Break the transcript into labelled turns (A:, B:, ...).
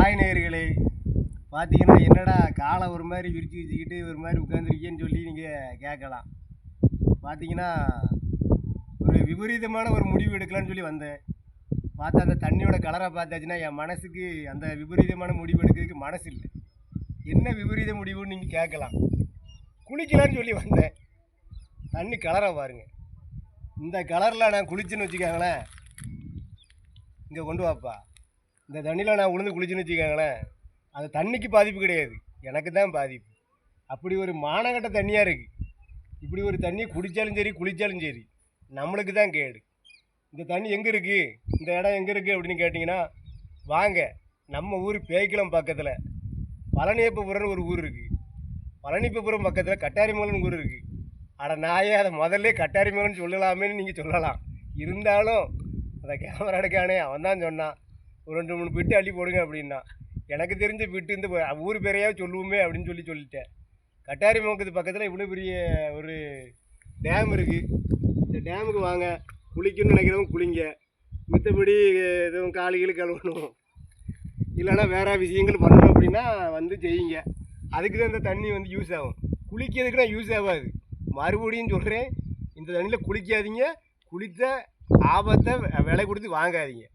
A: Hi நேயர்களே, பார்த்தீங்கன்னா என்னடா காலை ஒரு மாதிரி விரிச்சு வச்சுக்கிட்டு ஒரு மாதிரி உட்காந்துருக்கேன்னு சொல்லி நீங்கள் கேட்கலாம். பார்த்தீங்கன்னா ஒரு விபரீதமான ஒரு முடிவு எடுக்கலான்னு சொல்லி வந்தேன். பார்த்தா அந்த தண்ணியோட கலரை பார்த்தாச்சுன்னா என் மனசுக்கு அந்த விபரீதமான முடிவு எடுக்கிறதுக்கு மனசு இல்லை. என்ன விபரீத முடிவுன்னு நீங்கள் கேட்கலாம். குளிக்கலான்னு சொல்லி வந்தேன். தண்ணி கலரை பாருங்கள். இந்த கலரில் நான் குளிச்சுன்னு வச்சுக்கோங்களேன், இங்கே கொண்டு வாப்பா, இந்த தண்ணியில் நான் உளுந்து குளிச்சுன்னு வச்சுக்கோங்களேன், அது தண்ணிக்கு பாதிப்பு கிடையாது, எனக்கு தான் பாதிப்பு. அப்படி ஒரு மானகட்ட தண்ணியாக இருக்குது. இப்படி ஒரு தண்ணியை குடித்தாலும் சரி குளித்தாலும் சரி நம்மளுக்கு தான் கேடு. இந்த தண்ணி எங்கே இருக்குது, இந்த இடம் எங்கே இருக்குது அப்படின்னு கேட்டிங்கன்னா, வாங்க நம்ம ஊர் பேய்க்குளம் பக்கத்தில் பழனியப்பபுரம்னு ஒரு ஊர் இருக்குது. பழனியப்பபுரம் பக்கத்தில் கட்டாரிமங்கலம்னு ஊர் இருக்குது. அட நாயே, அதை முதல்ல கட்டாரிமங்கலம்னு சொல்லலாமேன்னு நீங்கள் சொல்லலாம். இருந்தாலும் அந்த கேமரா எடுக்கானே அவன் தான் சொன்னான், ஒரு 2-3 பிட்டு அள்ளி போடுங்க அப்படின்னா. எனக்கு தெரிஞ்ச பிட்டு இந்த ஊர் பேரையாவது சொல்லுவோமே அப்படின்னு சொல்லிட்டேன். கட்டாரிமங்கலத்து பக்கத்தில் இவ்வளோ பெரிய ஒரு டேம் இருக்குது. இந்த டேமுக்கு வாங்க, குளிக்கணும்னு நினைக்கிறவங்க குளிங்க. மற்றபடி எதுவும் காலையில் கழுவணும் இல்லைன்னா வேறு விஷயங்கள் பண்ணணும் அப்படின்னா வந்து செய்யுங்க. அதுக்கு தான் இந்த தண்ணி வந்து யூஸ் ஆகும். குளிக்கிறதுக்குனா யூஸ் ஆகாது. மறுபடியும் சொல்கிறேன், இந்த தண்ணியில் குளிக்காதீங்க. குளித்த ஆபத்தை விலை கொடுத்து வாங்காதீங்க.